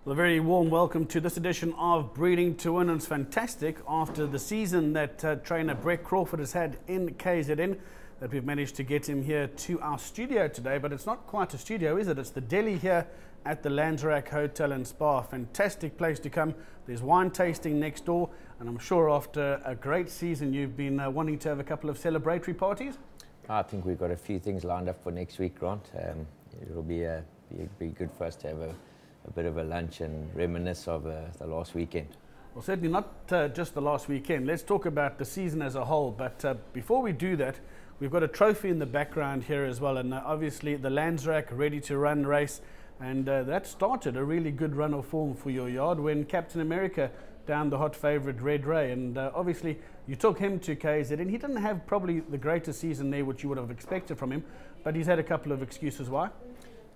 Well, a very warm welcome to this edition of Breeding to Win. And it's fantastic after the season that trainer Brett Crawford has had in KZN that we've managed to get him here to our studio today. But it's not quite a studio, is it? It's the deli here at the Landsrack Hotel and Spa. Fantastic place to come. There's wine tasting next door, and I'm sure after a great season you've been wanting to have a couple of celebratory parties. I think we've got a few things lined up for next week, Grant. It'll be good for us to have a bit of a lunch and reminisce of the last weekend. Well, certainly not just the last weekend. Let's talk about the season as a whole. But before we do that, we've got a trophy in the background here as well. And obviously the Landsrack Ready to Run race. And that started a really good run of form for your yard when Captain America down the hot favourite Red Ray. And obviously you took him to KZN. He didn't have probably the greatest season there, which you would have expected from him. But he's had a couple of excuses. Why?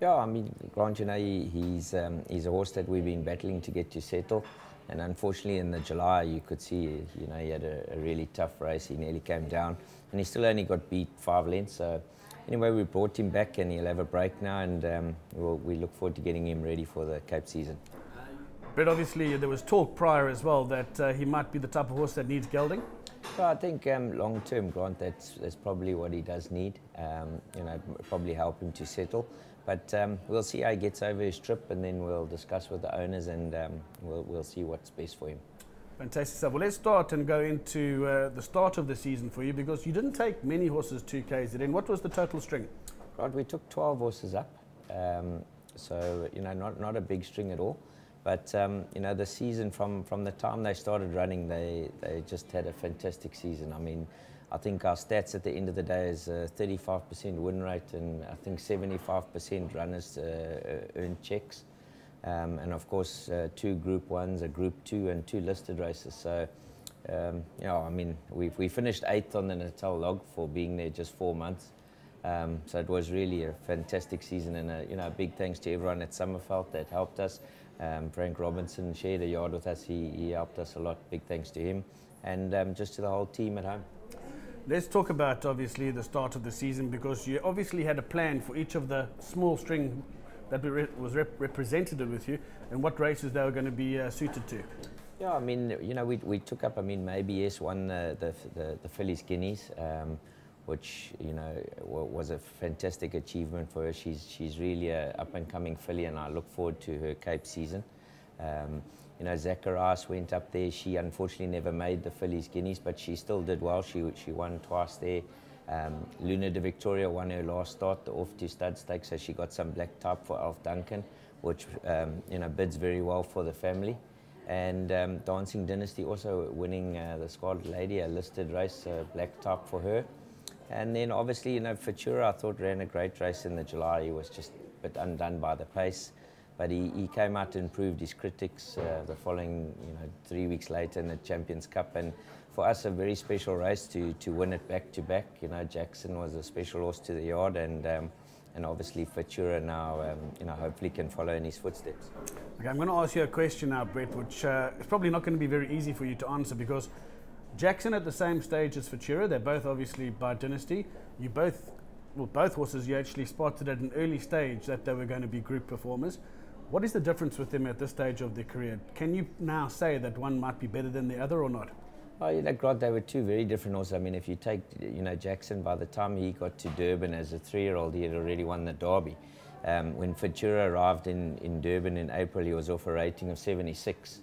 Yeah, I mean, Grant, you know, he's a horse that we've been battling to get to settle. And unfortunately in the July, you could see, you know, he had a really tough race. He nearly came down. And he still only got beat 5 lengths. So anyway, we brought him back and he'll have a break now. And we look forward to getting him ready for the Cape season. But obviously there was talk prior as well that he might be the type of horse that needs gelding. Well, I think long term, Grant, that's probably what he does need. You know, probably help him to settle. But we'll see how he gets over his trip, and then we'll discuss with the owners, and we'll see what's best for him. Fantastic stuff. Well, let's start and go into the start of the season for you, because you didn't take many horses to KZN. What was the total string? Right, we took 12 horses up, so you know, not a big string at all. But you know, the season from the time they started running, they just had a fantastic season. I mean, I think our stats at the end of the day is 35% win rate, and I think 75% runners earn checks. And of course, 2 Group 1s, a Group 2, and 2 listed races. So, you know, I mean, we finished 8th on the Natal log for being there just 4 months. So it was really a fantastic season, and you know, a big thanks to everyone at Summerfeld that helped us. Frank Robinson shared a yard with us. He helped us a lot. Big thanks to him, and just to the whole team at home. Let's talk about obviously the start of the season, because you obviously had a plan for each of the small string that was represented with you, and what races they were going to be suited to. Yeah, I mean, you know, we took up. I mean, maybe yes, won the Fillies Guineas, which, you know, was a fantastic achievement for her. She's really a up and coming filly, and I look forward to her Cape season. You know, Zacharias went up there. She unfortunately never made the Fillies Guineas, but she still did well. She won twice there. Luna de Victoria won her last start, the off to stud stakes, so she got some black type for Alf Duncan, which you know, bids very well for the family. And Dancing Dynasty also winning the Scarlet Lady, a listed race, black type for her. And then obviously, you know, Futura, I thought ran a great race in the July. He was just a bit undone by the pace. But he came out and proved his critics the following, you know, 3 weeks later in the Champions Cup. And for us, a very special race to win it back to back. You know, Jackson was a special horse to the yard, and obviously Futura now, you know, hopefully can follow in his footsteps. Okay, I'm going to ask you a question now, Brett, which is probably not going to be very easy for you to answer, because Jackson at the same stage as Futura, they're both obviously by Dynasty. You both horses you actually spotted at an early stage that they were going to be group performers. What is the difference with them at this stage of their career? Can you now say that one might be better than the other or not? Oh, you know, Grant, they were 2 very different horses. I mean, if you take, you know, Jackson, by the time he got to Durban as a 3-year-old, he had already won the Derby. When Futura arrived in Durban in April, he was off a rating of 76.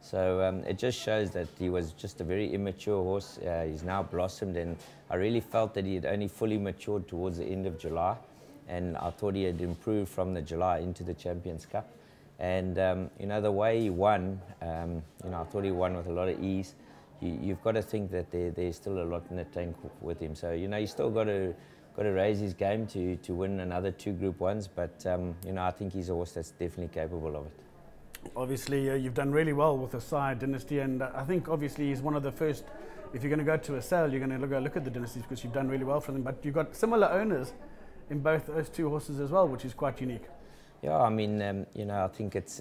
So it just shows that he was just a very immature horse. He's now blossomed, and I really felt that he had only fully matured towards the end of July. And I thought he had improved from the July into the Champions Cup. And, you know, the way he won, you know, I thought he won with a lot of ease. You've got to think that there's still a lot in the tank with him. So, you know, he's still got to raise his game to win another 2 Group 1s. But, you know, I think he's a horse that's definitely capable of it. Obviously, you've done really well with the side Dynasty, and I think obviously he's one of the first. If you're going to go to a sale, you're going to go look at the Dynasties, because you've done really well for them. But you've got similar owners in both those 2 horses as well, which is quite unique. Yeah, I mean, you know, I think it's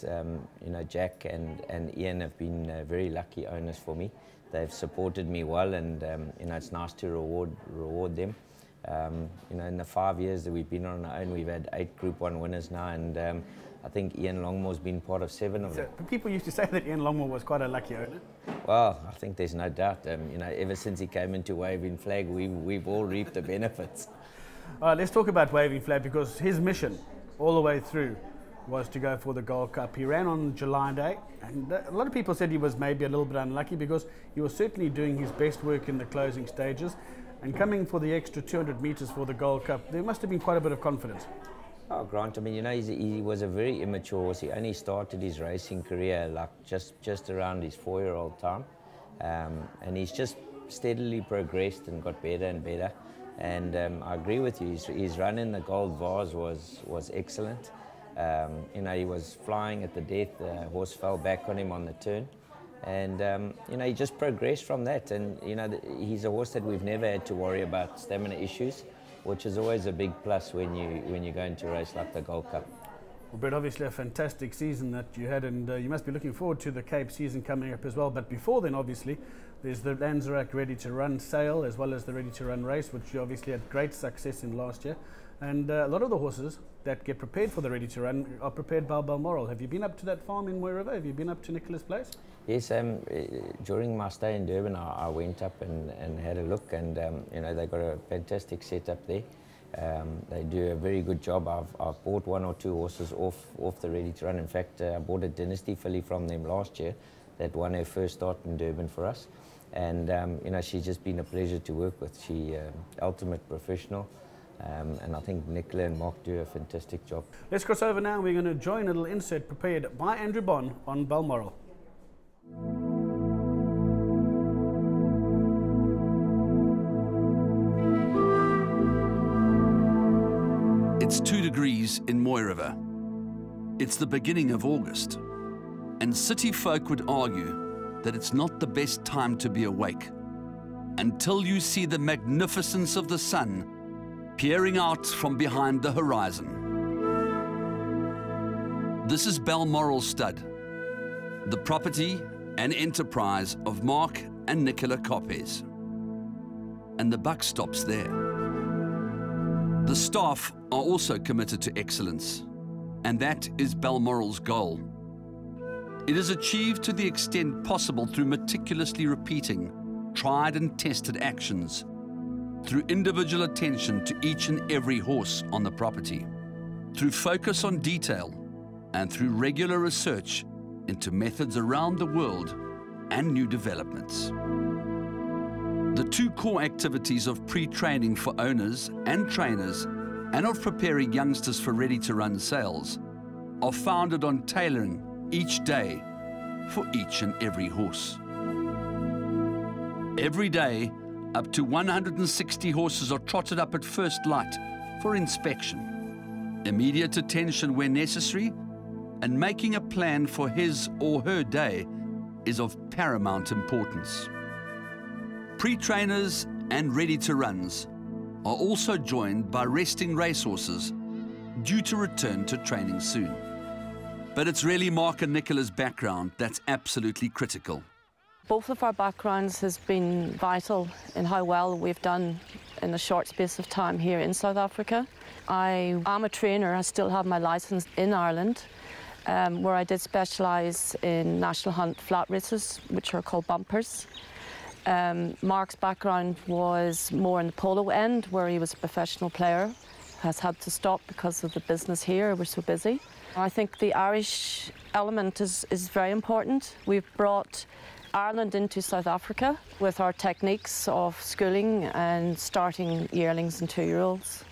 you know, Jack and Ian have been very lucky owners for me. They've supported me well, and you know, it's nice to reward them. You know, in the 5 years that we've been on our own, we've had 8 Group 1 winners now, and I think Ian Longmore's been part of 7 of them. So people used to say that Ian Longmore was quite a lucky owner. Well, I think there's no doubt. You know, ever since he came into Waving Flag, we've all reaped the benefits. All right, let's talk about Waving Flag, because his mission all the way through was to go for the Gold Cup. He ran on July Day, and a lot of people said he was maybe a little bit unlucky, because he was certainly doing his best work in the closing stages, and coming for the extra 200 metres for the Gold Cup, there must have been quite a bit of confidence. Oh, Grant, I mean, you know, he was a very immature horse. He only started his racing career like just around his 4-year-old time, and he's just steadily progressed and got better and better. And I agree with you, his run in the Gold Vase was excellent. You know, he was flying at the death. The horse fell back on him on the turn, and you know, he just progressed from that. And you know, he's a horse that we've never had to worry about stamina issues, which is always a big plus when you go into a race like the Gold Cup. Well, Brett, obviously a fantastic season that you had, and you must be looking forward to the Cape season coming up as well. But before then, obviously, there's the Lanzarote Ready to Run sale, as well as the Ready to Run race, which you obviously had great success in last year. And a lot of the horses that get prepared for the Ready to Run are prepared by Balmoral. Have you been up to that farm in Moy River? Have you been up to Nicola's place? Yes, during my stay in Durban, I went up and had a look, and you know, they got a fantastic setup there. They do a very good job. I've bought 1 or 2 horses off the Ready to Run. In fact, I bought a Dynasty filly from them last year that won her first start in Durban for us. And you know, she's just been a pleasure to work with. She ultimate professional. And I think Nicola and Mark do a fantastic job. Let's cross over now. We're going to join a little insert prepared by Andrew Bond on Balmoral. It's 2 degrees in Moy River. It's the beginning of August, and city folk would argue that it's not the best time to be awake until you see the magnificence of the sun peering out from behind the horizon. This is Balmoral Stud, the property and enterprise of Mark and Nicola Coppes. And the buck stops there. The staff are also committed to excellence, and that is Balmoral's goal. It is achieved to the extent possible through meticulously repeating tried and tested actions, through individual attention to each and every horse on the property, through focus on detail, and through regular research into methods around the world and new developments. The 2 core activities of pre-training for owners and trainers and of preparing youngsters for ready-to-run sales are founded on tailoring each day for each and every horse. Every day, up to 160 horses are trotted up at first light for inspection, immediate attention where necessary, and making a plan for his or her day is of paramount importance. Pre-trainers and ready-to-runs are also joined by resting racehorses due to return to training soon. But it's really Mark and Nicola's background that's absolutely critical. Both of our backgrounds has been vital in how well we've done in a short space of time here in South Africa. I am a trainer. I still have my licence in Ireland, where I did specialise in National Hunt flat races, which are called bumpers. Mark's background was more in the polo end, where he was a professional player, has had to stop because of the business here. We're so busy. I think the Irish element is very important. We've brought Ireland into South Africa with our techniques of schooling and starting yearlings and 2-year-olds.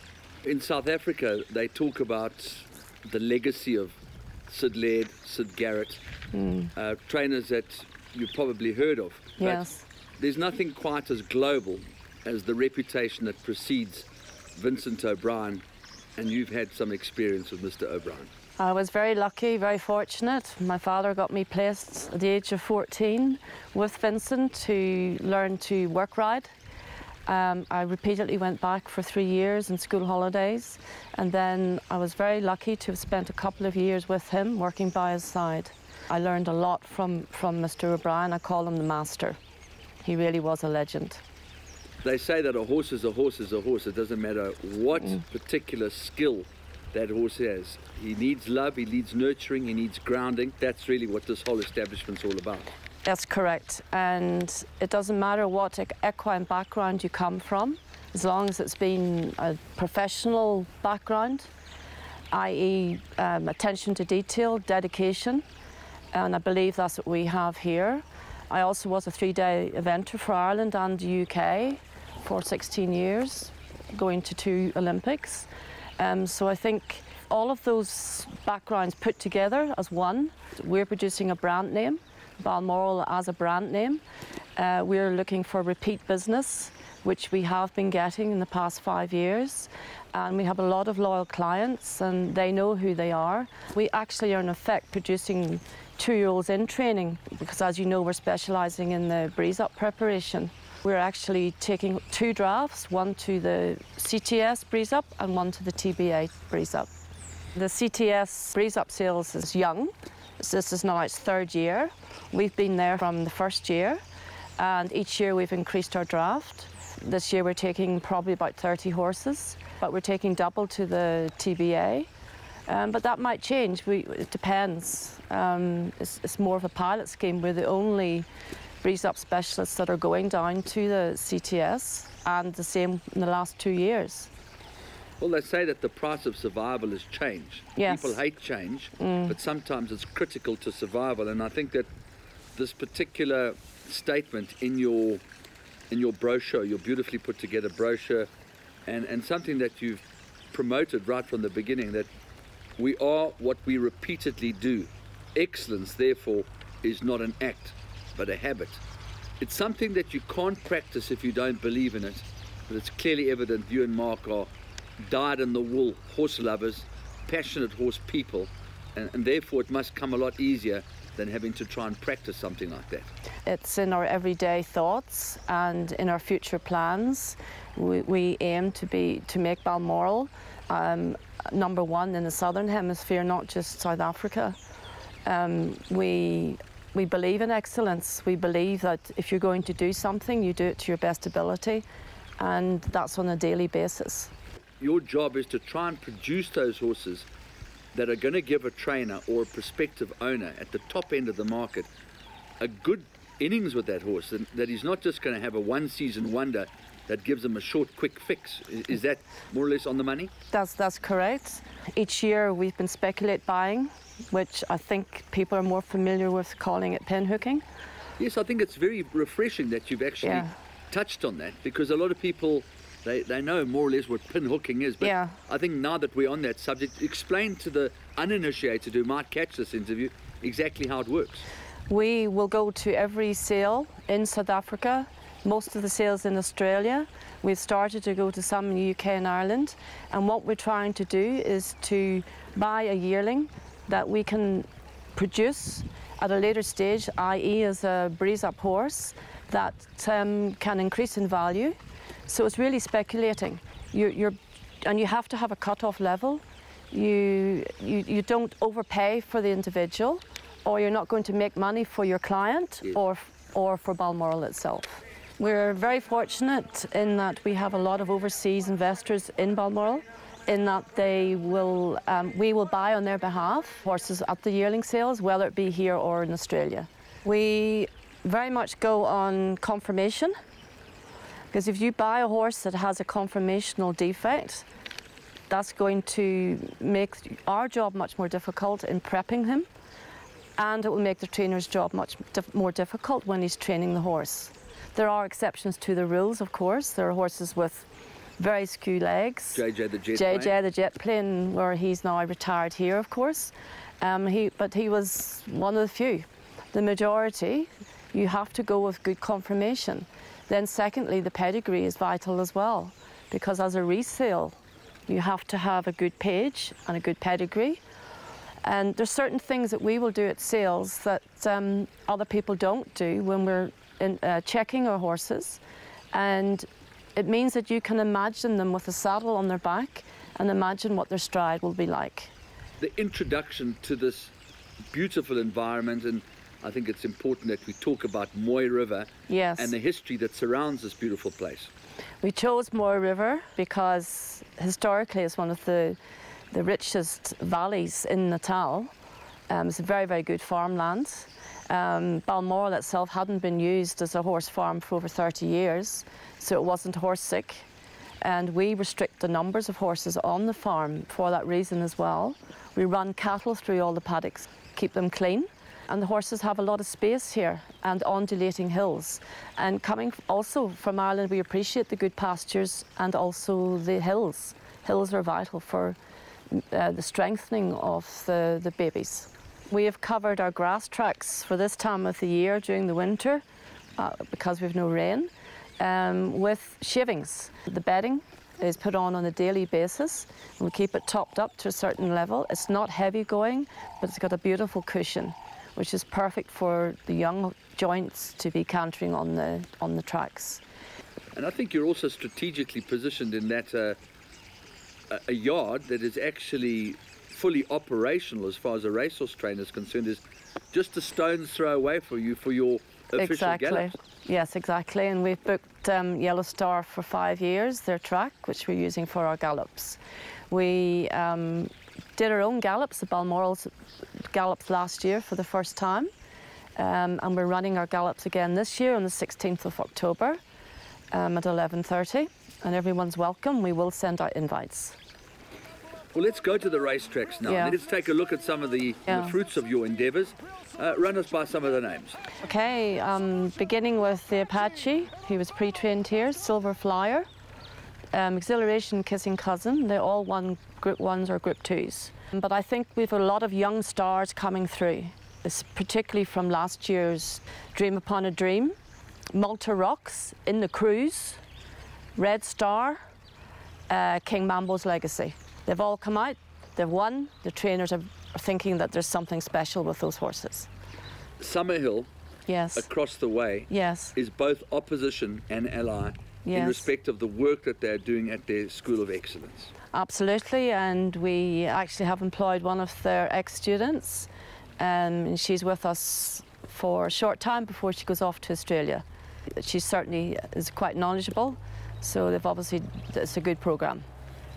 In South Africa, they talk about the legacy of Sid Laird, Sid Garrett, trainers that you've probably heard of. Yes. There's nothing quite as global as the reputation that precedes Vincent O'Brien, and you've had some experience with Mr. O'Brien. I was very lucky, very fortunate. My father got me placed at the age of 14 with Vincent to learn to work ride. I repeatedly went back for 3 years in school holidays, and then I was very lucky to have spent a couple of years with him working by his side. I learned a lot from Mr. O'Brien. I call him the master. He really was a legend. They say that a horse is a horse is a horse. It doesn't matter what particular skill that horse has. He needs love, he needs nurturing, he needs grounding. That's really what this whole establishment's all about. That's correct. And it doesn't matter what equine background you come from, as long as it's been a professional background, i.e. Attention to detail, dedication, and I believe that's what we have here. I also was a 3-day eventer for Ireland and the UK for 16 years, going to 2 Olympics. So I think all of those backgrounds put together as one, we're producing a brand name, Balmoral as a brand name. We're looking for repeat business, which we have been getting in the past 5 years. And we have a lot of loyal clients and they know who they are. We actually are in effect producing 2-year-olds in training because, as you know, we're specialising in the breeze-up preparation. We're actually taking 2 drafts, one to the CTS breeze-up and one to the TBA breeze-up. The CTS breeze-up sales is young. This is now its 3rd year. We've been there from the 1st year, and each year we've increased our draft. This year we're taking probably about 30 horses, but we're taking double to the TBA. But that might change, it depends. It's more of a pilot scheme. We're the only breeze-up specialists that are going down to the CTS, and the same in the last 2 years. Well, they say that the price of survival is change. Yes. People hate change, but sometimes it's critical to survival. And I think that this particular statement in your brochure, your beautifully put together brochure, and something that you've promoted right from the beginning, that we are what we repeatedly do. Excellence, therefore, is not an act, but a habit. It's something that you can't practice if you don't believe in it, but it's clearly evident you and Mark are dyed-in-the-wool horse lovers, passionate horse people, and therefore it must come a lot easier than having to try and practice something like that. It's in our everyday thoughts and in our future plans. We aim to make Balmoral #1 in the Southern Hemisphere, not just South Africa. We believe in excellence. We believe that if you're going to do something, you do it to your best ability, and that's on a daily basis. Your job is to try and produce those horses that are going to give a trainer or a prospective owner at the top end of the market a good innings with that horse, and that he's not just going to have a one-season wonder that gives him a short, quick fix. Is that more or less on the money? That's correct. Each year we've been speculate buying, which I think people are more familiar with calling it pinhooking. Yes, I think it's very refreshing that you've actually touched on that, because a lot of people, they know more or less what pinhooking is, but I think now that we're on that subject, explain to the uninitiated who might catch this interview exactly how it works. We will go to every sale in South Africa, most of the sales in Australia. We've started to go to some in the UK and Ireland, and what we're trying to do is to buy a yearling that we can produce at a later stage, i.e. as a breeze-up horse that can increase in value. So it's really speculating. And you have to have a cut-off level. You don't overpay for the individual, or you're not going to make money for your client or for Balmoral itself. We're very fortunate in that we have a lot of overseas investors in Balmoral, in that we will buy on their behalf horses at the yearling sales, whether it be here or in Australia. We very much go on conformation, because if you buy a horse that has a conformational defect, that's going to make our job much more difficult in prepping him, and it will make the trainer's job much more difficult when he's training the horse. There are exceptions to the rules, of course. There are horses with very skew legs. JJ the jet plane. plane. The jet plane, where he's now retired here, of course. But he was one of the few. The majority, you have to go with good conformation. Then secondly, the pedigree is vital as well, because as a resale, you have to have a good page and a good pedigree. And there's certain things that we will do at sales that other people don't do when we're checking our horses. And it means that you can imagine them with a saddle on their back and imagine what their stride will be like. The introduction to this beautiful environment, and I think it's important that we talk about Moy River Yes. and the history that surrounds this beautiful place. We chose Mare River because historically it's one of the richest valleys in Natal. It's a very, very good farmland. Balmoral itself hadn't been used as a horse farm for over 30 years, so it wasn't horse sick. And we restrict the numbers of horses on the farm for that reason as well. We run cattle through all the paddocks, keep them clean. And the horses have a lot of space here and undulating hills. And coming also from Ireland, we appreciate the good pastures and also the hills. Hills are vital for the strengthening of the babies. We have covered our grass tracks for this time of the year during the winter because we have no rain with shavings. The bedding is put on a daily basis and we keep it topped up to a certain level. It's not heavy going, but it's got a beautiful cushion, which is perfect for the young joints to be cantering on the tracks. And I think you're also strategically positioned in that a yard that is actually fully operational as far as a racehorse trainer is concerned is just a stone's throw away for you for your official gallops. Yes, exactly. And we've booked Yellow Star for 5 years, their track, which we're using for our gallops. We did our own gallops, the Balmoral's gallops last year for the first time. And we're running our gallops again this year on the 16th of October at 11:30. And everyone's welcome. We will send out invites. Well, let's go to the racetracks now. Yeah. Let's take a look at some of the fruits of your endeavours. Run us by some of the names. Okay, beginning with the Apache. He was pre-trained here, Silver Flyer. Exhilaration, Kissing Cousin. They're all Group 1s or Group 2s. But I think we've a lot of young stars coming through. It's particularly from last year's Dream Upon a Dream, Malta Rocks, In the Cruise, Red Star, King Mambo's Legacy. They've all come out, they've won. The trainers are thinking that there's something special with those horses. Summerhill, Yes. across the way, Yes. is both opposition and ally in Yes. respect of the work that they're doing at their School of Excellence. Absolutely, and we actually have employed one of their ex-students, and she's with us for a short time before she goes off to Australia. She certainly is quite knowledgeable, so they've obviously, it's a good programme.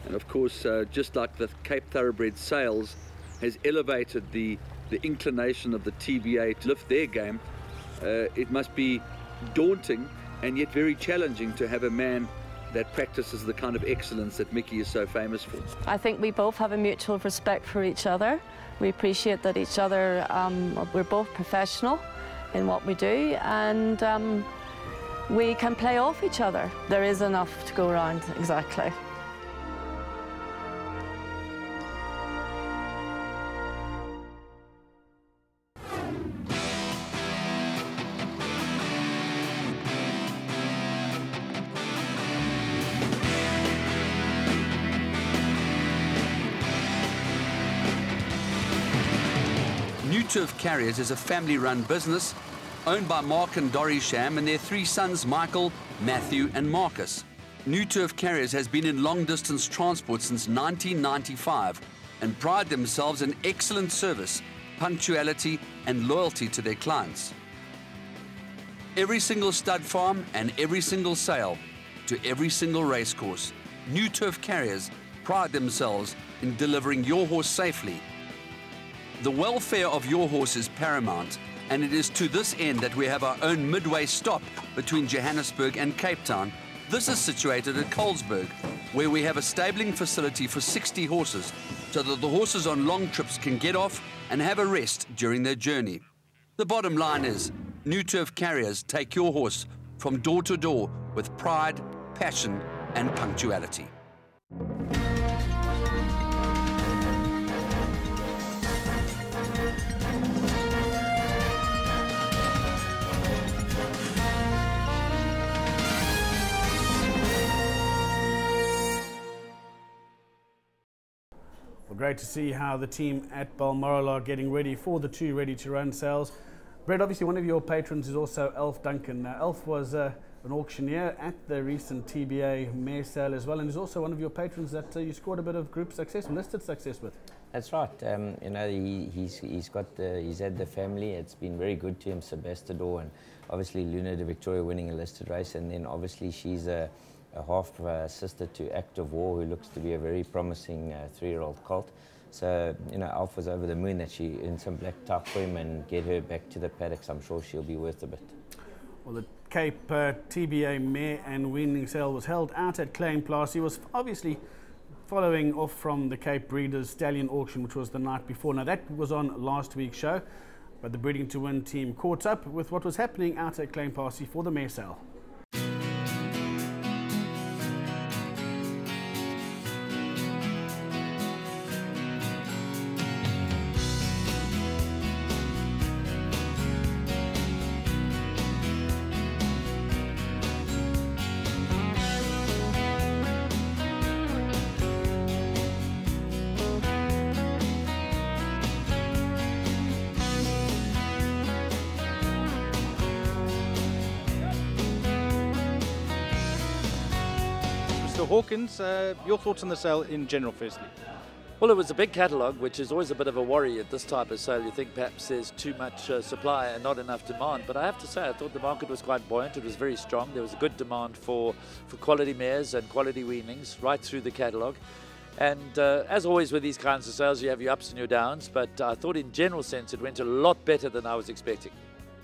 And of course, just like the Cape Thoroughbred sales has elevated the inclination of the TBA to lift their game, it must be daunting and yet very challenging to have a man that practices the kind of excellence that Mickey is so famous for. I think we both have a mutual respect for each other. We appreciate that each other, we're both professional in what we do, and we can play off each other. There is enough to go around, exactly. New Turf Carriers is a family-run business owned by Mark and Dorrie Sham and their 3 sons, Michael, Matthew and Marcus. New Turf Carriers has been in long-distance transport since 1995 and pride themselves in excellent service, punctuality and loyalty to their clients. Every single stud farm and every single sale to every single racecourse, New Turf Carriers pride themselves in delivering your horse safely. The welfare of your horse is paramount, and it is to this end that we have our own midway stop between Johannesburg and Cape Town. This is situated at Colesberg, where we have a stabling facility for 60 horses, so that the horses on long trips can get off and have a rest during their journey. The bottom line is, New Turf Carriers take your horse from door to door with pride, passion and punctuality. Well, great to see how the team at Balmoral are getting ready for the 2 ready-to-run sales. Brett, obviously one of your patrons is also Elf Duncan. Elf was an auctioneer at the recent TBA Mare sale as well, and is also one of your patrons that you scored a bit of group success, listed success with. That's right. You know, he's had the family. It's been very good to him, Sebastador, and obviously Luna de Victoria winning a listed race, and then obviously she's a half sister to Act of War, who looks to be a very promising 3-year-old colt. So, you know, Alf was over the moon that she in some black type for him and get her back to the paddocks. I'm sure she'll be worth a bit. Well, the Cape TBA Mare and Weanling sale was held out at Klein Place. He was obviously following off from the Cape Breeders Stallion auction, which was the night before. Now, that was on last week's show, but the Breeding to Win team caught up with what was happening out at Klein Place for the Mare sale. Hawkins, your thoughts on the sale in general, firstly? Well, it was a big catalogue, which is always a bit of a worry at this type of sale. You think perhaps there's too much supply and not enough demand. But I have to say, I thought the market was quite buoyant. It was very strong. There was a good demand for quality mares and quality weanlings right through the catalogue. And as always with these kinds of sales, you have your ups and your downs. But I thought in general sense, it went a lot better than I was expecting.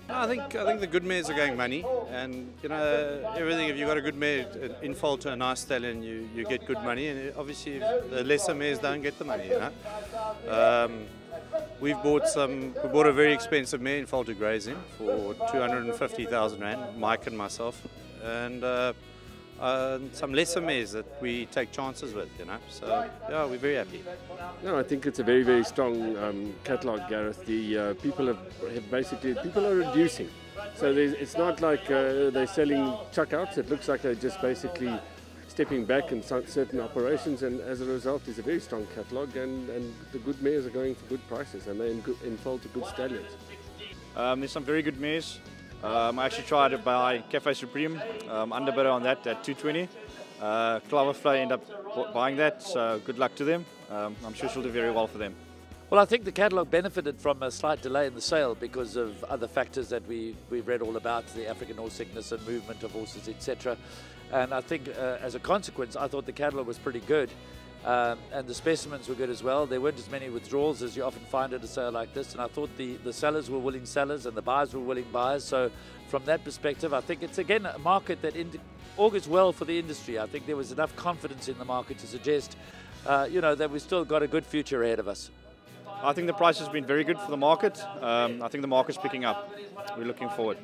I think the good mares are going money, and you know everything. If you've got a good mare in foal to a nice stallion, you get good money, and obviously the lesser mares don't get the money. You know, we bought a very expensive mare in foal to grazing for 250,000 rand, Mike and myself, and some lesser mares that we take chances with. You know, so yeah, we're very happy. No, I think it's a very, very strong catalogue, Gareth. The people are reducing. So it's not like they're selling chuck-outs. It looks like they're just basically stepping back in certain operations, and as a result, it's a very strong catalogue, and the good mares are going for good prices, and they're in foal to good stallions. There's some very good mares. I actually tried to buy Cafe Supreme, underbidder on that at 220. Cloverfly ended up buying that, so good luck to them. I'm sure she'll do very well for them. Well, I think the catalogue benefited from a slight delay in the sale because of other factors that we've read all about, the African horse sickness and movement of horses, etc. And I think as a consequence, I thought the catalogue was pretty good. And the specimens were good as well. There weren't as many withdrawals as you often find at a sale like this, and I thought the sellers were willing sellers and the buyers were willing buyers. So from that perspective, I think it's again a market that augurs well for the industry. I think there was enough confidence in the market to suggest you know, that we've still got a good future ahead of us. I think the price has been very good for the market. I think the market's picking up. We're looking forward.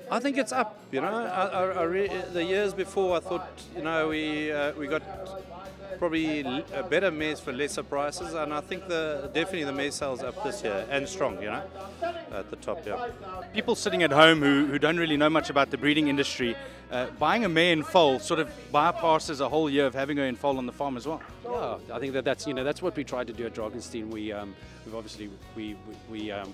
I think it's up. You know, the years before I thought, you know, we got probably better mares for lesser prices, and I think definitely the mare sales up this year and strong. You know, at the top. Yeah. People sitting at home who don't really know much about the breeding industry, buying a mare in foal sort of bypasses a whole year of having her in foal on the farm as well. Yeah, I think that's what we tried to do at Dragonstein. We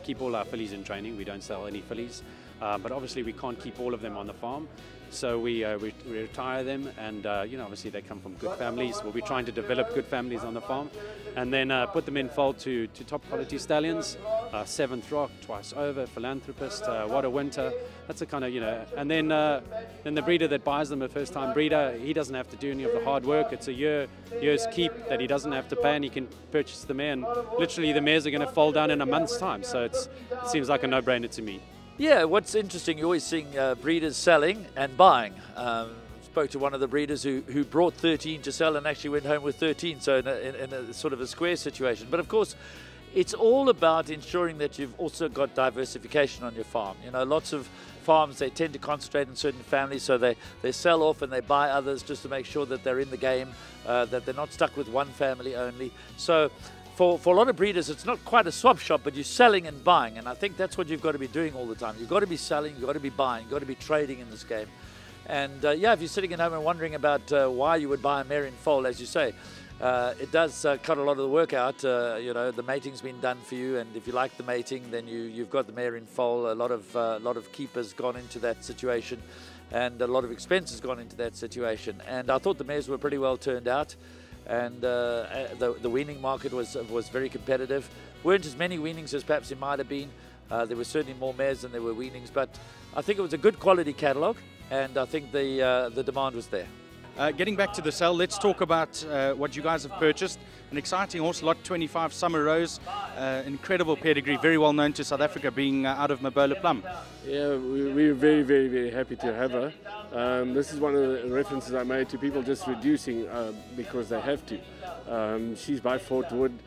keep all our fillies in training. We don't sell any fillies, but obviously we can't keep all of them on the farm. So we retire them, and you know, obviously they come from good families. We'll be trying to develop good families on the farm, and then put them in foal to top quality stallions. Seventh Rock, Twice Over, Philanthropist, What a Winter. That's the kind of, you know, and then the breeder that buys them, a first time breeder, he doesn't have to do any of the hard work. It's a year's keep that he doesn't have to pay, and he can purchase the mare, and literally the mares are going to fall down in a month's time. So it seems like a no-brainer to me. Yeah, what's interesting, you're always seeing breeders selling and buying. Spoke to one of the breeders who brought 13 to sell and actually went home with 13, so in a sort of a square situation. But of course, it's all about ensuring that you've also got diversification on your farm. You know, lots of farms, they tend to concentrate on certain families, so they sell off and they buy others just to make sure that they're in the game, that they're not stuck with one family only. So for a lot of breeders, it's not quite a swap shop, but you're selling and buying, and I think that's what you've got to be doing all the time. You've got to be selling, you've got to be buying, you've got to be trading in this game. And yeah, if you're sitting at home and wondering about why you would buy a mare in foal, as you say, it does cut a lot of the work out. You know, the mating's been done for you, and if you like the mating, then you've got the mare in foal. A lot of keepers gone into that situation, and a lot of expenses gone into that situation. And I thought the mares were pretty well turned out. and the weaning market was very competitive. Weren't as many weanings as perhaps it might have been. There were certainly more mares than there were weanings, but I think it was a good quality catalogue, and I think the demand was there. Getting back to the sale, let's talk about what you guys have purchased. An exciting horse, Lot 25, Summer Rose, incredible pedigree, very well known to South Africa, being out of Mare Plum. Yeah, we're very, very, very happy to have her. This is one of the references I made to people just reducing because they have to. She's by Fort Wood.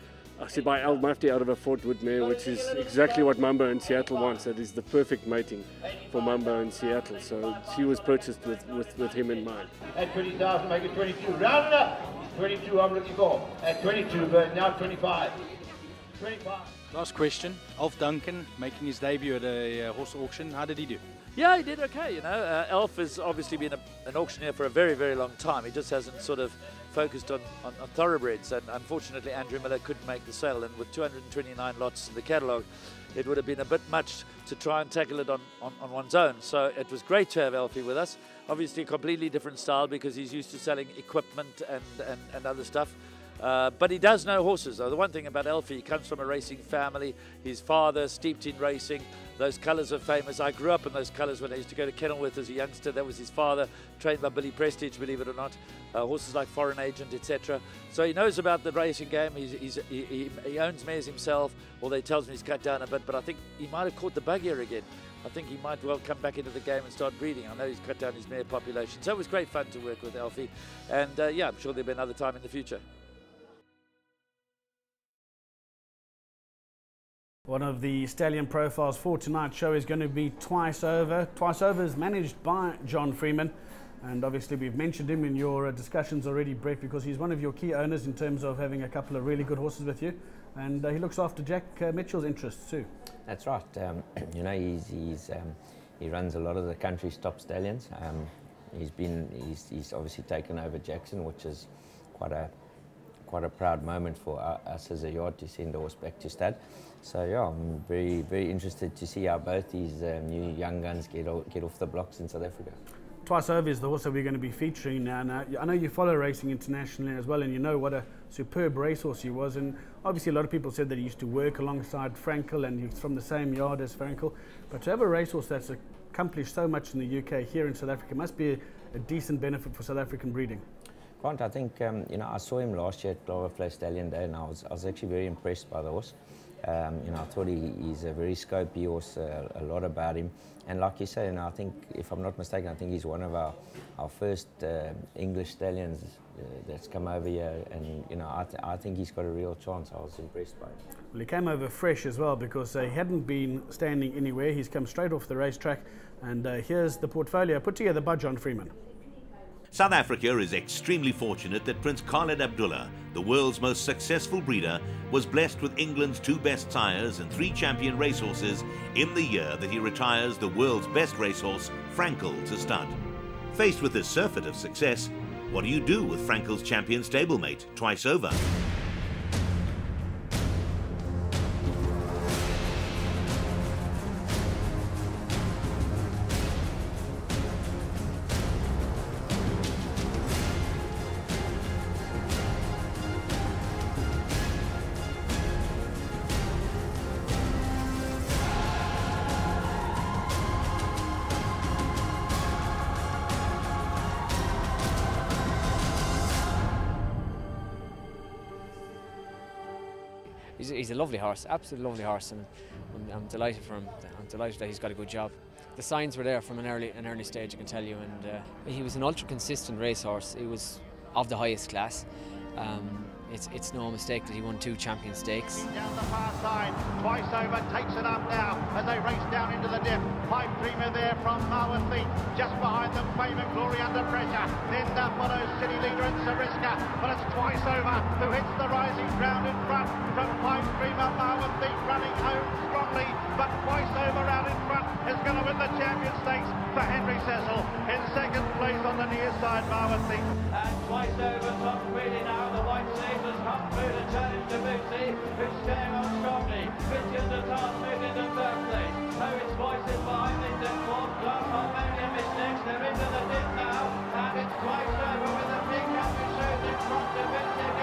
Actually by Al Mufti out of a Fort Wood mare, which is exactly what Mumbo in Seattle wants. That is the perfect mating for Mumbo in Seattle. So she was purchased with him in mind. At 20,000, make it 22. Round it up. 22, I'm looking for. At 22, but now 25. 25. Last question. Alf Duncan making his debut at a horse auction. How did he do? Yeah, he did okay. You know, Alf has obviously been an auctioneer for a very, very long time. He just hasn't sort of focused on thoroughbreds, and unfortunately Andrew Miller couldn't make the sale, and with 229 lots in the catalogue it would have been a bit much to try and tackle it on one's own. So it was great to have Alfie with us. Obviously a completely different style because he's used to selling equipment and other stuff. But he does know horses. The one thing about Alfie, he comes from a racing family. His father steeped in racing. Those colours are famous. I grew up in those colours when I used to go to Kenilworth as a youngster. That was his father, trained by Billy Prestige, believe it or not. Horses like Foreign Agent, etc. So he knows about the racing game. He owns mares himself, although he tells me he's cut down a bit. But I think he might have caught the bug here again. I think he might well come back into the game and start breeding. I know he's cut down his mare population. So it was great fun to work with Alfie. And yeah, I'm sure there'll be another time in the future. One of the Stallion profiles for tonight's show is going to be Twice Over. Twice Over is managed by John Freeman, and obviously we've mentioned him in your discussions already, Brett, because he's one of your key owners in terms of having a couple of really good horses with you, and he looks after Jack Mitchell's interests too. That's right. You know, he runs a lot of the country's top stallions. He's obviously taken over Jackson, which is quite a proud moment for us as a yard to send a horse back to stud. So yeah, I'm very, very interested to see how both these new young guns get off the blocks in South Africa. Twice Over is the horse that we're going to be featuring now. Now, I know you follow racing internationally as well, and you know what a superb racehorse he was. And obviously a lot of people said that he used to work alongside Frankel, and he's from the same yard as Frankel. But to have a racehorse that's accomplished so much in the UK here in South Africa must be a decent benefit for South African breeding. Grant, I think, you know, I saw him last year at Crawford Stallion Day, and I was actually very impressed by the horse. You know, I thought he's a very scopy horse, a lot about him. And like you say, you know, I think, if I'm not mistaken, I think he's one of our first English stallions that's come over here. And, you know, I think he's got a real chance. I was impressed by him. Well, he came over fresh as well because he hadn't been standing anywhere. He's come straight off the racetrack. And here's the portfolio put together by John Freeman. South Africa is extremely fortunate that Prince Khaled Abdullah, the world's most successful breeder, was blessed with England's 2 best sires and 3 champion racehorses in the year that he retires the world's best racehorse, Frankel, to stud. Faced with this surfeit of success, what do you do with Frankel's champion stablemate, Twice Over? He's a lovely horse, absolutely lovely horse, and I'm delighted for him. I'm delighted that he's got a good job. The signs were there from an early stage, I can tell you, and he was an ultra consistent racehorse. He was of the highest class. It's no mistake that he won 2 champion stakes. Down the far side, Twice Over takes it up now as they race down into the dip. Pipe Dreamer there from Mare just behind them, Fame and Glory under pressure. Then that follows City Leader and Sariska, but it's Twice Over who hits the rising ground in front from Pipe Dreamer. Mare running home strongly, but Twice Over out in front is going to win the champion stakes for Henry Cecil. In second place on the near side, Mare. And Twice Over top really now, the white sleeve has come through the challenge to Bootsy, who's staying on strongly. Christian de Todd moved into 3rd place. Poet's Voice is behind this in 4th. Glass on Mary and Miss Next, they're into the dip now, and it's Twice Over with a big gap, which shows in front of Bootsy.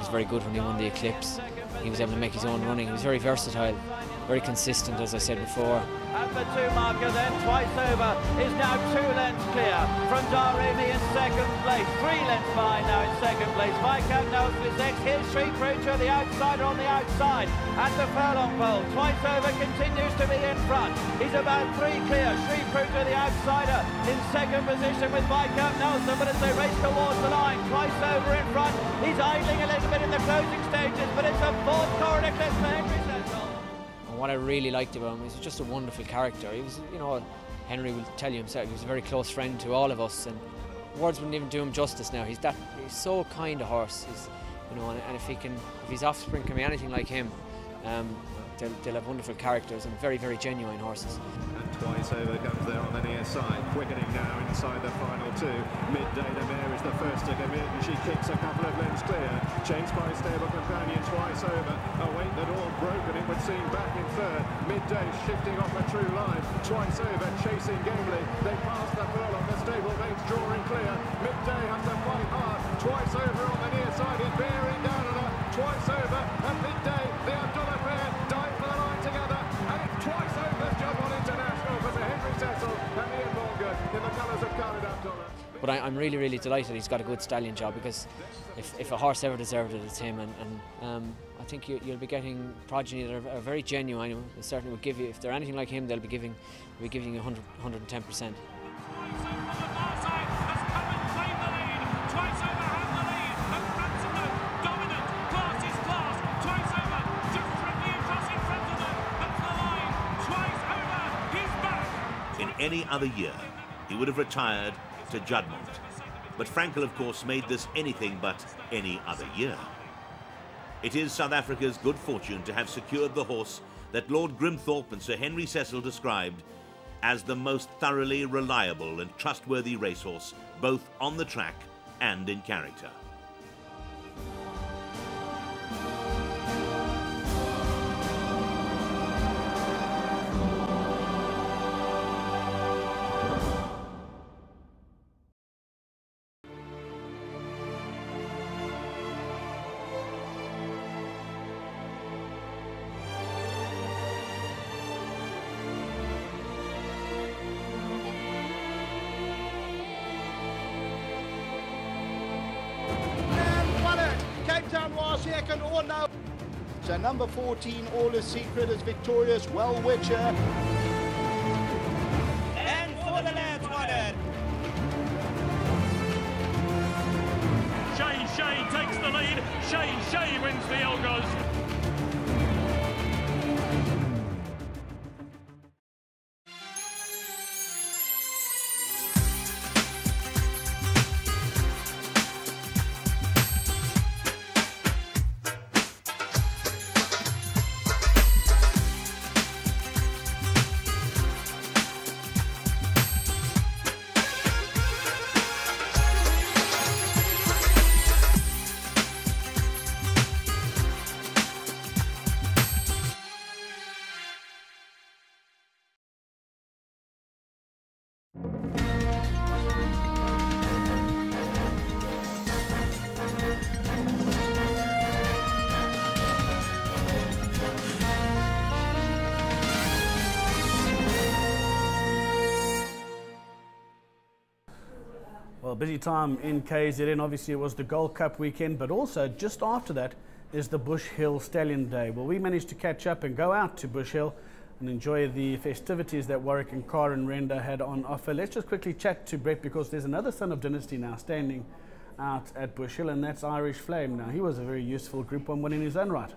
was very good when he won the Eclipse. He was able to make his own running. He was very versatile, very consistent, as I said before. And the 2 marker then, twice over, is now 2 lengths clear from Darimi in second place. 3 lengths behind now in second place. Viscount Nelson is next. Here's Street Preacher, the outsider on the outside. At the furlong pole, twice over continues to be in front. He's about 3 clear. Street Preacher, the outsider, in second position with Viscount Nelson. But as they race towards the line, twice over in front, he's idling a little bit in the closing stages. But it's a 4th Corridor Cliff for Henry Cecil. What I really liked about him, he was just a wonderful character. He was, you know, Henry will tell you himself, he was a very close friend to all of us, and words wouldn't even do him justice now. He's so kind a horse, you know, and if his offspring can be anything like him, they'll have wonderful characters and very, very genuine horses. And twice over comes there on the near side, quickening now inside the final 2. Midday, the Mare is the first to come in, and she kicks a couple of lengths clear. Chased by stable companion twice over. A weight that all broken, it would seem, back in third. Midday shifting off a true line. Twice over, chasing gamely. They pass the furlong, the stable mates drawing clear. Midday has to fight hard. Twice over on the near side, is bearing down on her. Twice over, and Midday, the Abdullah pair, dive for the line together. And it's twice over's job on international for Sir Henry Cecil and Ian Morgan in the colours of Khaled Abdullah. But I'm really, really delighted he's got a good stallion job, because if a horse ever deserved it, it's him. And I think you'll be getting progeny that are very genuine. They certainly will give you, if they're anything like him, they'll be giving you 110%. In any other year, he would have retired to Juddmonte. But Frankel, of course, made this anything but any other year. It is South Africa's good fortune to have secured the horse that Lord Grimthorpe and Sir Henry Cecil described as the most thoroughly reliable and trustworthy racehorse, both on the track and in character. Second or no. So number 14, All Is Secret, is victorious. Well Witcher. And for the lads wanted. Shane takes the lead. Shane wins the Elgos. Well, busy time in KZN. Obviously, it was the Gold Cup weekend, but also just after that is the Bush Hill Stallion Day. Well, we managed to catch up and go out to Bush Hill and enjoy the festivities that Warwick and Carr and Renda had on offer. Let's just quickly chat to Brett, because there's another son of Dynasty now standing out at Bush Hill, and that's Irish Flame. Now, he was a very useful Group 1 win in his own right.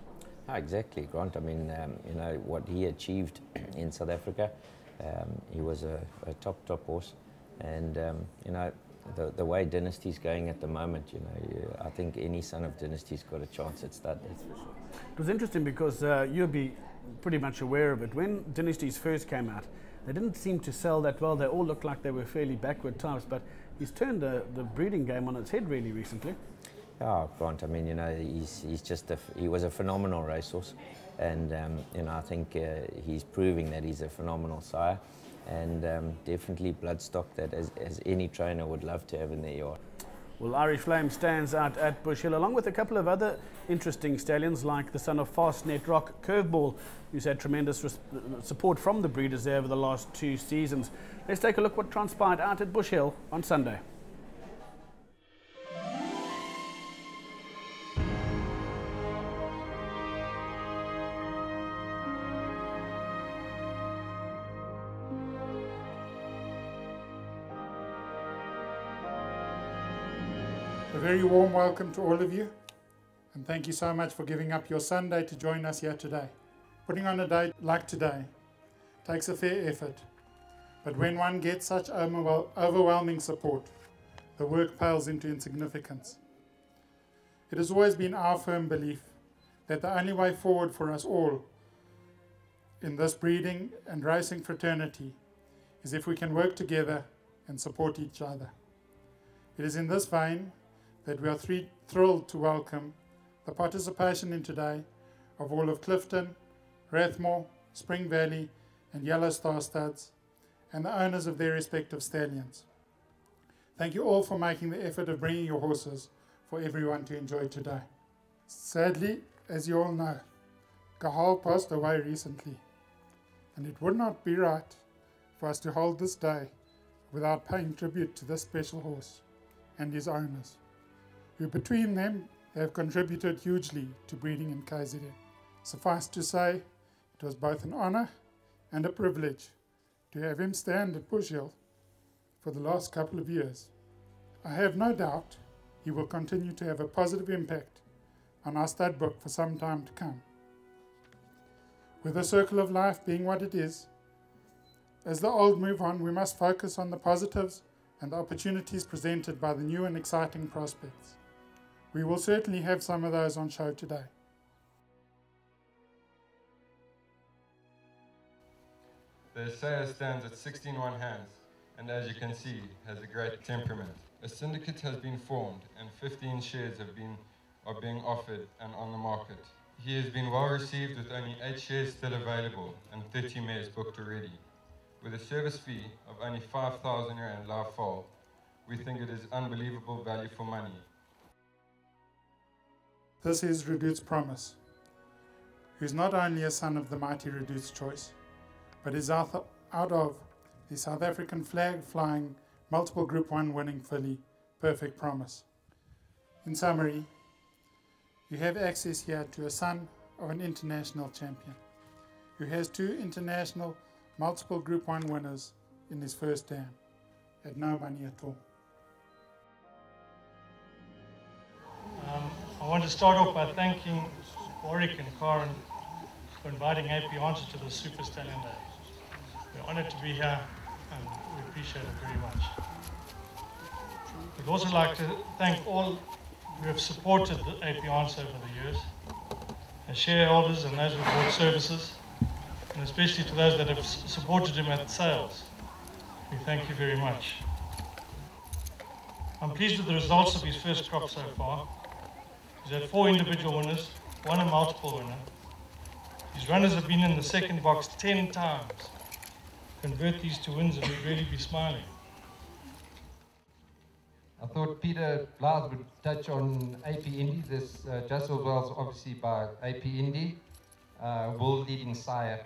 Oh, exactly, Grant. I mean, you know, what he achieved in South Africa, he was a top horse. And, you know, the way Dynasty's going at the moment, you know, I think any son of Dynasty's got a chance at stud. That's for sure. It was interesting because you'll be pretty much aware of it. When Dynasties first came out, they didn't seem to sell that well. They all looked like they were fairly backward types, but he's turned the breeding game on its head really recently. Oh, Grant, I mean, you know, he's just he was a phenomenal racehorse, and you know, I think he's proving that he's a phenomenal sire, and definitely bloodstock that as any trainer would love to have in their yard. Well, Irish Flame stands out at Bush Hill, along with a couple of other interesting stallions, like the son of Fastnet Rock Curveball, who's had tremendous support from the breeders there over the last 2 seasons. Let's take a look what transpired out at Bush Hill on Sunday. A very warm welcome to all of you, and thank you so much for giving up your Sunday to join us here today. Putting on a day like today takes a fair effort, but when one gets such overwhelming support, the work pales into insignificance. It has always been our firm belief that the only way forward for us all in this breeding and racing fraternity is if we can work together and support each other. It is in this vein that we are thrilled to welcome the participation in today of all of Clifton, Rathmore, Spring Valley and Yellow Star studs and the owners of their respective stallions. Thank you all for making the effort of bringing your horses for everyone to enjoy today. Sadly, as you all know, Gahal passed away recently, and it would not be right for us to hold this day without paying tribute to this special horse and his owners, who between them have contributed hugely to breeding in KZN. Suffice to say, it was both an honour and a privilege to have him stand at Bush Hill for the last couple of years. I have no doubt he will continue to have a positive impact on our stud book for some time to come. With the circle of life being what it is, as the old move on, we must focus on the positives and the opportunities presented by the new and exciting prospects. We will certainly have some of those on show today. The Sire stands at 16 hands, and as you can see, has a great temperament. A syndicate has been formed, and 15 shares are being offered and on the market. He has been well received with only 8 shares still available and 30 mares booked already. With a service fee of only 5,000 Rand live foal, we think it is unbelievable value for money. This is Redout's Promise, who is not only a son of the mighty Redout's Choice, but is out of the South African flag-flying, multiple Group 1 winning filly, Perfect Promise. In summary, you have access here to a son of an international champion, who has 2 international multiple Group 1 winners in his first dam, at no money at all. I want to start off by thanking Warwick and Karen for inviting AP Answer to the Super Stallion Day. We're honoured to be here and we appreciate it very much. We'd also like to thank all who have supported the AP Answer over the years, as shareholders and those who bought services, and especially to those that have supported him at sales. We thank you very much. I'm pleased with the results of his first crop so far. He's had 4 individual winners, 1 a multiple winner. His runners have been in the second box 10 times. Convert these to wins and we'd really be smiling. I thought Peter Blythe would touch on AP Indy. This just as well as obviously by AP Indy, world leading sire.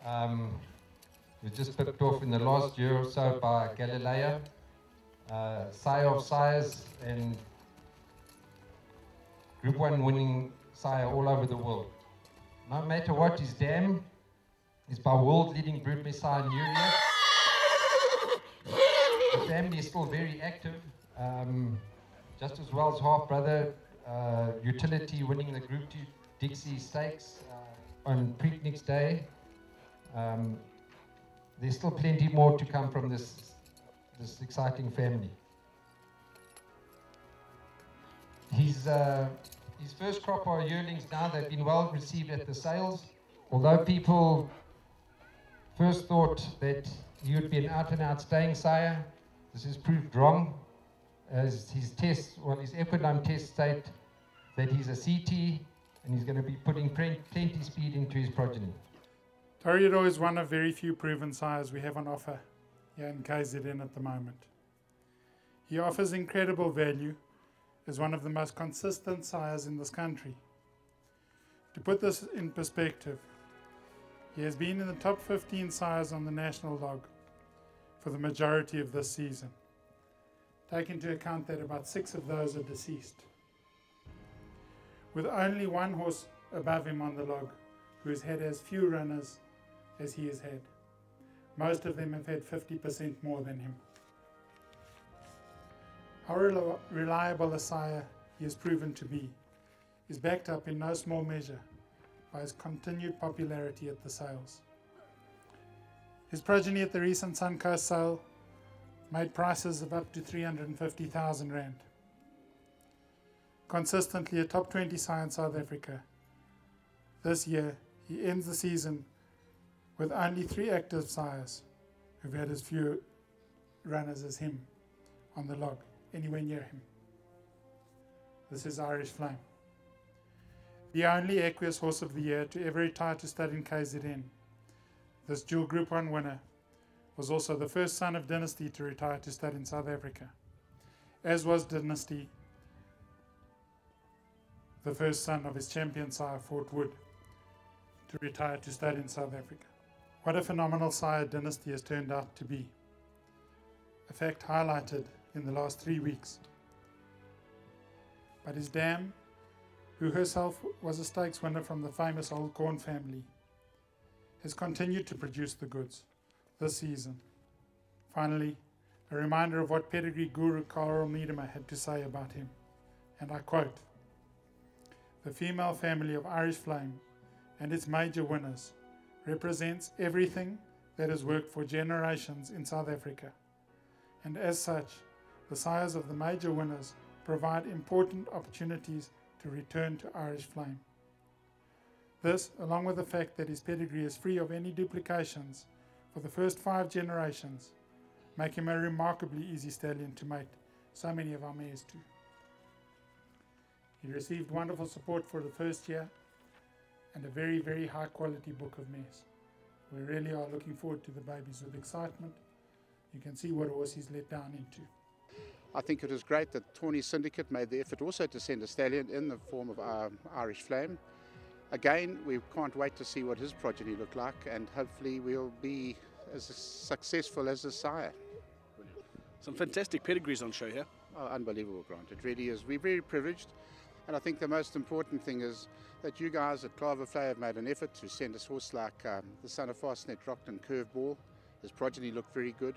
Was just picked off in the last year or so by Galileo. Sire of sires and Group 1 winning sire all over the world. No matter what his dam is by world leading broodmare sire Nuria. The family is still very active. Just as well as half brother Utility winning the Group 2 Dixie Stakes on Preaknix Day. There's still plenty more to come from this exciting family. His first crop are yearlings now. They've been well received at the sales. Although people first thought that he would be an out-and-out staying sire, this has proved wrong. As his Equidome test state that he's a CT and he's going to be putting plenty speed into his progeny. Toreador is one of very few proven sires we have on offer here in KZN at the moment. He offers incredible value as one of the most consistent sires in this country. To put this in perspective, he has been in the top 15 sires on the national log for the majority of this season. Take into account that about 6 of those are deceased. With only one horse above him on the log, who has had as few runners as he has had. Most of them have had 50% more than him. How reliable a sire he has proven to be is backed up in no small measure by his continued popularity at the sales. His progeny at the recent Suncoast sale made prices of up to 350,000 Rand. Consistently a top 20 sire in South Africa. This year, he ends the season with only 3 active sires who've had as few runners as him on the log, anywhere near him. This is Irish Flame. The only Equus horse of the year to ever retire to stud in KZN. This dual Group 1 winner was also the first son of Dynasty to retire to stud in South Africa, as was Dynasty the first son of his champion sire Fort Wood to retire to stud in South Africa. What a phenomenal sire Dynasty has turned out to be. A fact highlighted in the last 3 weeks. But his dam, who herself was a stakes winner from the famous Old Corn family, has continued to produce the goods this season. Finally, a reminder of what pedigree guru Carl Miedema had to say about him, and I quote, "The female family of Irish Flame and its major winners represents everything that has worked for generations in South Africa, and as such, the sires of the major winners provide important opportunities to return to Irish Flame. This, along with the fact that his pedigree is free of any duplications for the first 5 generations, make him a remarkably easy stallion to mate so many of our mares to." He received wonderful support for the first year and a very, very high quality book of mares. We really are looking forward to the babies with excitement. You can see what horse he's let down into. I think it was great that Tawny Syndicate made the effort also to send a stallion in the form of Irish Flame. Again, we can't wait to see what his progeny look like, and hopefully we'll be as successful as his sire. Some fantastic pedigrees on show here. Oh, unbelievable, Grant. It really is. We're very privileged, and I think the most important thing is that you guys at Crawford have made an effort to send us horse like the son of Fastnet Rockton Curveball. His progeny looked very good,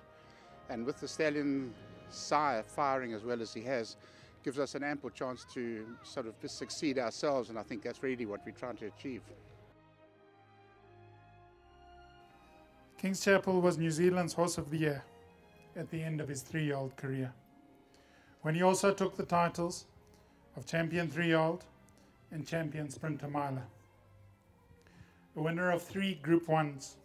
and with the stallion sire firing as well as he has, gives us an ample chance to sort of succeed ourselves, and I think that's really what we're trying to achieve. King's Chapel was New Zealand's Horse of the Year at the end of his 3-year-old career, when he also took the titles of Champion 3-year-old and Champion Sprinter Miler. A winner of 3 Group 1s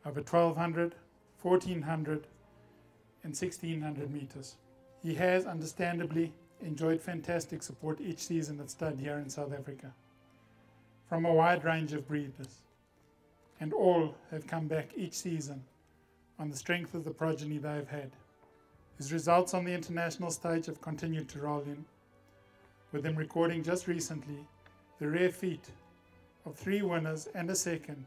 over 1200, 1400 and 1600 meters. He has, understandably, enjoyed fantastic support each season at stud here in South Africa, from a wide range of breeders, and all have come back each season on the strength of the progeny they have had. His results on the international stage have continued to roll in, with him recording just recently the rare feat of 3 winners and a second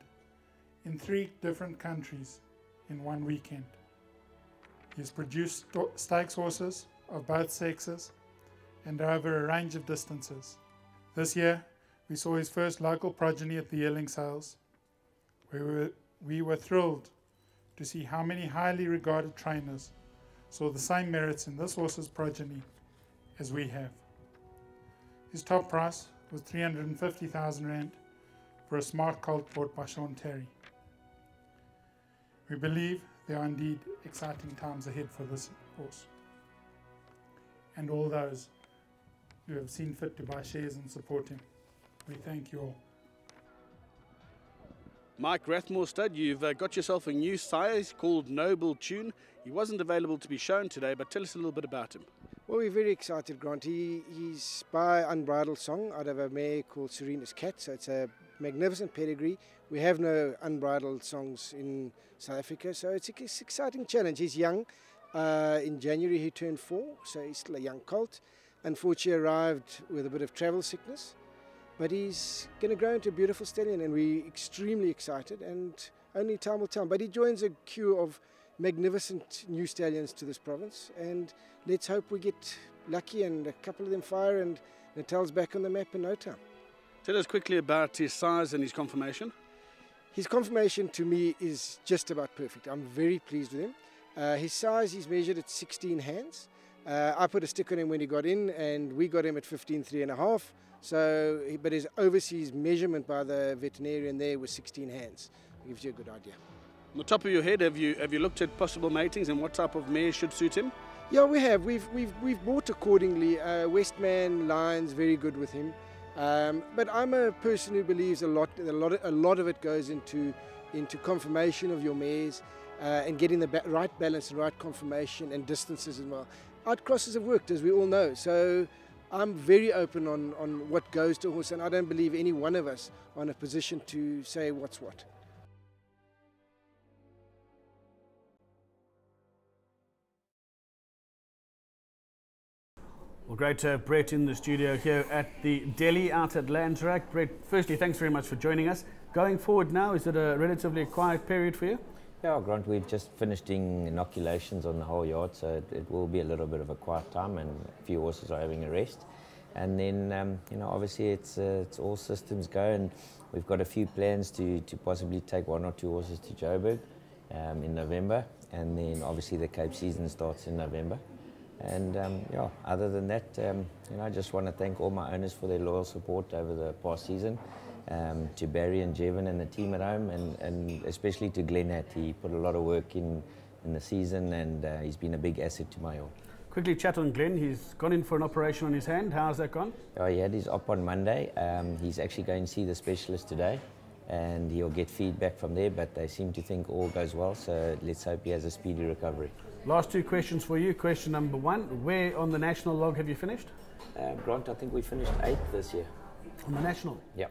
in 3 different countries in one weekend. He has produced stakes horses of both sexes and over a range of distances. This year, we saw his first local progeny at the yearling sales, where we were thrilled to see how many highly regarded trainers saw the same merits in this horse's progeny as we have. His top price was 350,000 Rand for a smart colt bought by Sean Terry. We believe there are indeed exciting times ahead for this horse, and all those who have seen fit to buy shares and support him. We thank you all. Mike Rathmore Stud, you've got yourself a new sire called Noble Tune. He wasn't available to be shown today, but tell us a little bit about him. Well, we're very excited, Grant. He's by Unbridled Song out of a mare called Serena's Cat, so it's a magnificent pedigree. We have no unbridled songs in South Africa, so it's an exciting challenge. He's young, In January he turned 4, so he's still a young colt. Unfortunately arrived with a bit of travel sickness, but he's going to grow into a beautiful stallion, and we're extremely excited, and only time will tell. But he joins a queue of magnificent new stallions to this province, and let's hope we get lucky and a couple of them fire and Natal's back on the map in no time. Tell us quickly about his size and his conformation. His conformation to me is just about perfect. I'm very pleased with him. His size, he's measured at 16 hands. I put a stick on him when he got in, and we got him at 15.5. So, but his overseas measurement by the veterinarian there was 16 hands. Gives you a good idea. On the top of your head, have you looked at possible matings and what type of mare should suit him? Yeah, we have. We've bought accordingly. Westman Lion's very good with him. But I'm a person who believes a lot of it goes into conformation of your mares and getting the right balance and right conformation and distances as well. Outcrosses have worked, as we all know. So I'm very open on what goes to a horse, and I don't believe any one of us are in a position to say what's what. Well, great to have Brett in the studio here at the Delhi out at Landsrack. Brett, firstly, thanks very much for joining us. Going forward now, is it a relatively quiet period for you? Yeah, Grant, we've just finished inoculations on the whole yard, so it will be a little bit of a quiet time, and a few horses are having a rest. And then, you know, obviously it's all systems go, and we've got a few plans to possibly take 1 or 2 horses to Joburg in November, and then obviously the Cape season starts in November. And yeah, other than that, you know, I just want to thank all my owners for their loyal support over the past season. To Barry and Jevon and the team at home, and especially to Glenn. He put a lot of work in the season, and he's been a big asset to my yard. Quickly chat on Glenn. He's gone in for an operation on his hand. How's that gone? Oh, he had his op on Monday. He's actually going to see the specialist today, and he'll get feedback from there, but they seem to think all goes well, so let's hope he has a speedy recovery. Last 2 questions for you. Question number 1, where on the national log have you finished? Grant, I think we finished 8th this year. On the national? Yeah.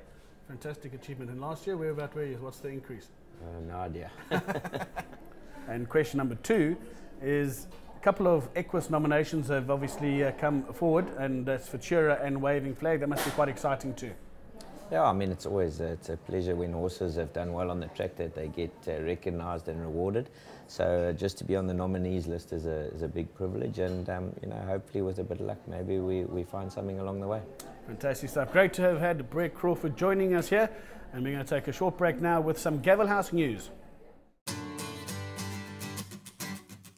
Fantastic achievement. And last year, where were you? What's the increase? No idea. And question number 2 is a couple of Equus nominations have obviously come forward, and that's for Futura and Waving Flag. That must be quite exciting too. Yeah, I mean, it's always it's a pleasure when horses have done well on the track that they get recognised and rewarded. So just to be on the nominees list is a big privilege, and you know, hopefully with a bit of luck, maybe we find something along the way. Fantastic stuff. Great to have had Brett Crawford joining us here, and we're going to take a short break now with some Gavel House news.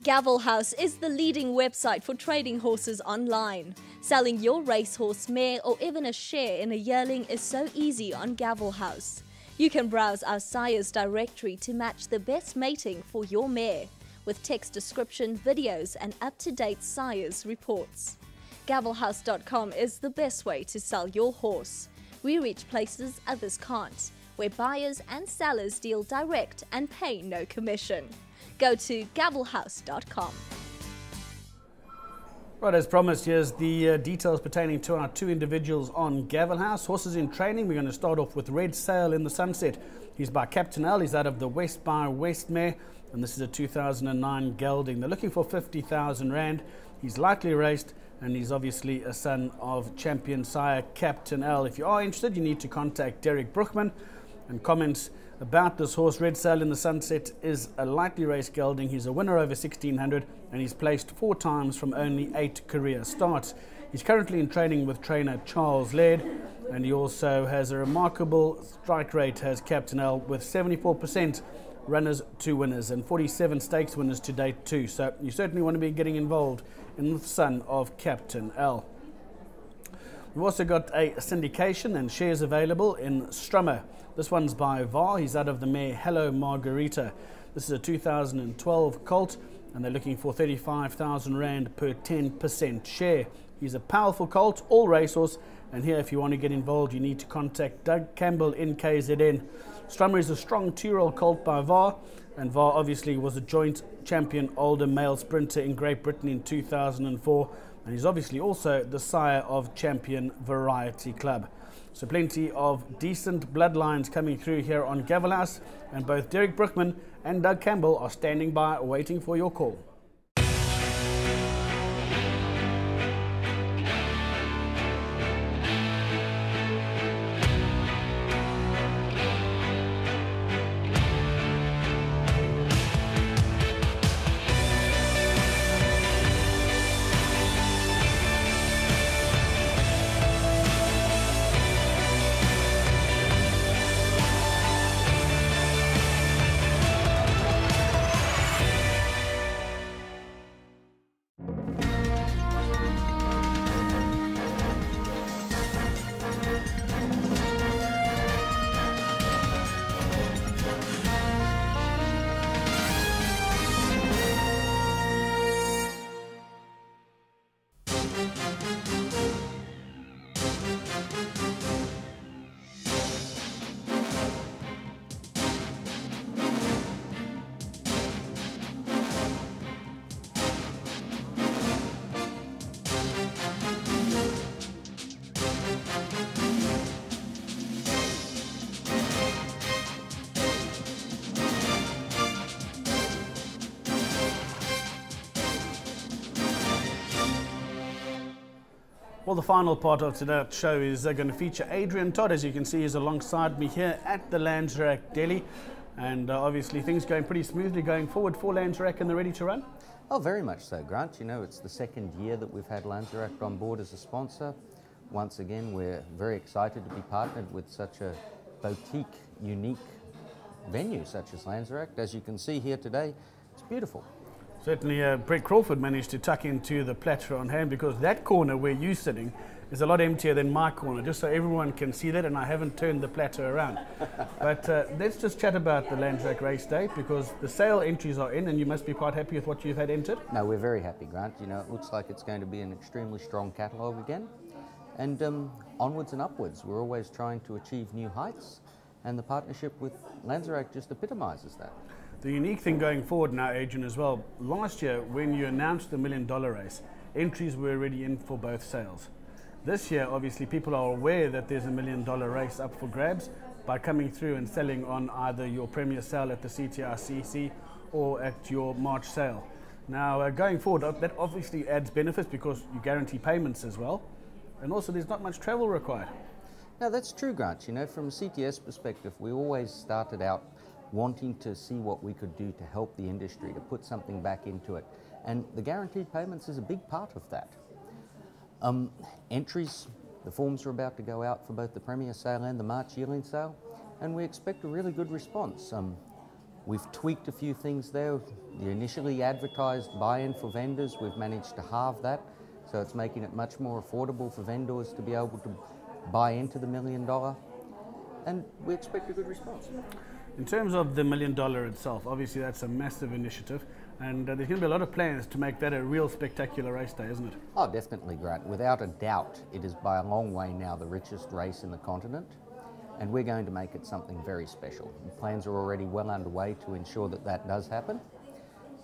Gavel House is the leading website for trading horses online. Selling your racehorse, mare or even a share in a yearling is so easy on Gavel House. You can browse our sires directory to match the best mating for your mare, with text description, videos and up-to-date sires reports. Gavelhouse.com is the best way to sell your horse. We reach places others can't, where buyers and sellers deal direct and pay no commission. Go to gavelhouse.com. Right, as promised, here's the details pertaining to our 2 individuals on Gavel House. Horses in training. We're going to start off with Red Sail in the Sunset. He's by Captain L. He's out of the West by Westmare, and this is a 2009 gelding. They're looking for 50,000 Rand. He's lightly raced, and he's obviously a son of champion sire Captain L. If you are interested, you need to contact Derek Brookman, and comments about this horse. Red Sail in the Sunset is a lightly raced gelding. He's a winner over 1600, and he's placed 4 times from only 8 career starts. He's currently in training with trainer Charles Laird, and he also has a remarkable strike rate as Captain L, with 74% runners to winners and 47 stakes winners to date too. So you certainly want to be getting involved in the son of Captain L. We've also got a syndication and shares available in Strummer. This one's by VAR. He's out of the mare Hello Margarita. This is a 2012 colt, and they're looking for 35,000 Rand per 10% share. He's a powerful colt, all racehorse, and here if you want to get involved, you need to contact Doug Campbell in KZN. Strummer is a strong 2-year-old colt by VAR, and VAR obviously was a joint champion older male sprinter in Great Britain in 2004, and he's obviously also the sire of Champion Variety Club. So plenty of decent bloodlines coming through here on Gavel House, and both Derek Brookman and Doug Campbell are standing by waiting for your call. Well, the final part of today's show is going to feature Adrian. Todd, as you can see, is alongside me here at the Landsrack Delhi. And obviously things going pretty smoothly going forward for Landsrack, and they're ready to run? Oh, very much so, Grant. You know, it's the second year that we've had Landsrack on board as a sponsor. Once again, we're very excited to be partnered with such a boutique, unique venue such as Landsrack. As you can see here today, it's beautiful. Certainly, Brett Crawford managed to tuck into the platter on hand, because that corner where you're sitting is a lot emptier than my corner, just so everyone can see that, and I haven't turned the platter around. But let's just chat about the Landsrack race day, because the sale entries are in and you must be quite happy with what you've had entered. No, we're very happy, Grant. You know, it looks like it's going to be an extremely strong catalogue again. And onwards and upwards, we're always trying to achieve new heights, and the partnership with Landsrack just epitomises that. The unique thing going forward now, Adrian, as well, last year when you announced the $1 million race, entries were already in for both sales. This year, obviously, people are aware that there's a $1 million race up for grabs by coming through and selling on either your Premier sale at the CTRCC or at your March sale. Now, going forward, that obviously adds benefits because you guarantee payments as well, and also there's not much travel required. No, that's true, Grant. You know, from a CTS perspective, we always started out wanting to see what we could do to help the industry, to put something back into it. And the guaranteed payments is a big part of that. Entries, the forms are about to go out for both the Premier sale and the March yearling sale, and we expect a really good response. We've tweaked a few things there. The initially advertised buy-in for vendors, we've managed to halve that, so it's making it much more affordable for vendors to be able to buy into the $1 million, and we expect a good response. In terms of the $1 million itself, obviously that's a massive initiative, and there's going to be a lot of plans to make that a real spectacular race day, isn't it? Oh, definitely, Grant. Without a doubt, it is by a long way now the richest race in the continent, and we're going to make it something very special. The plans are already well underway to ensure that that does happen,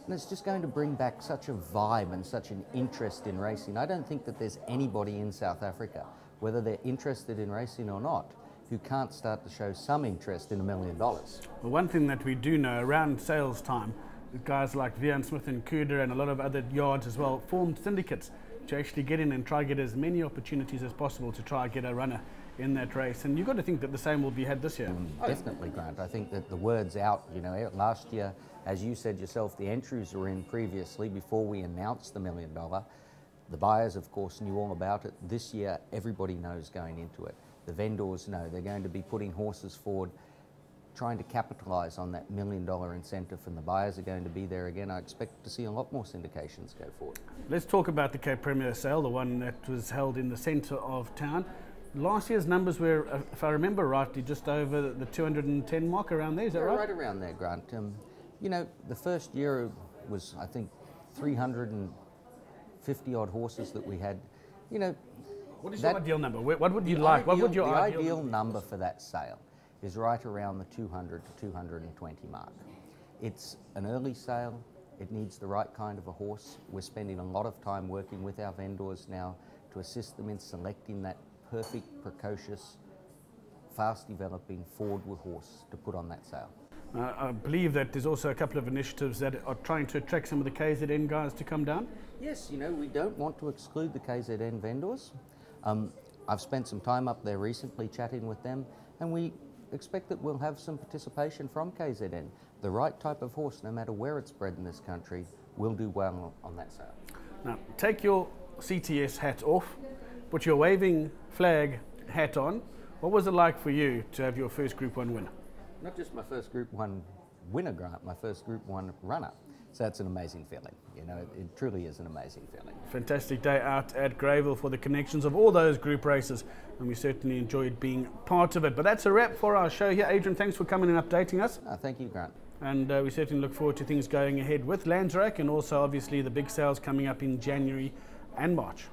and it's just going to bring back such a vibe and such an interest in racing. I don't think that there's anybody in South Africa, whether they're interested in racing or not, who can't start to show some interest in $1 million. Well, one thing that we do know, around sales time, guys like Vian Smith and Kuder and a lot of other yards as well formed syndicates to actually get in and try get as many opportunities as possible to try get a runner in that race. And you've got to think that the same will be had this year. Definitely, Grant. I think that the word's out. You know, last year, as you said yourself, the entries were in previously before we announced the $1 million. The buyers, of course, knew all about it. This year, everybody knows going into it. The vendors know they're going to be putting horses forward, trying to capitalise on that $1 million incentive, and the buyers are going to be there again. I expect to see a lot more syndications go forward. Let's talk about the Cape Premier sale, the one that was held in the centre of town. Last year's numbers were, if I remember rightly, just over the 210 mark, around there, is that right? Right around there, Grant. You know, the first year was, I think, 350 odd horses that we had. You know, what is your ideal number? What would you like? What would your ideal number for that sale is right around the 200 to 220 mark. It's an early sale. It needs the right kind of a horse. We're spending a lot of time working with our vendors now to assist them in selecting that perfect, precocious, fast-developing forward horse to put on that sale. I believe that there's also a couple of initiatives that are trying to attract some of the KZN guys to come down. Yes, you know, we don't want to exclude the KZN vendors. I've spent some time up there recently chatting with them, and we expect that we'll have some participation from KZN. The right type of horse, no matter where it's bred in this country, will do well on that sale. Now, take your CTS hat off, put your waving flag hat on. What was it like for you to have your first Group 1 winner? Not just my first Group 1 winner, Grant, my first Group 1 runner. So that's an amazing feeling. You know, it truly is an amazing feeling. Fantastic day out at Greyville for the connections of all those group races, and we certainly enjoyed being part of it. But that's a wrap for our show here. Adrian, thanks for coming and updating us. Thank you, Grant. And we certainly look forward to things going ahead with Landsrack, and also obviously the big sales coming up in January and March.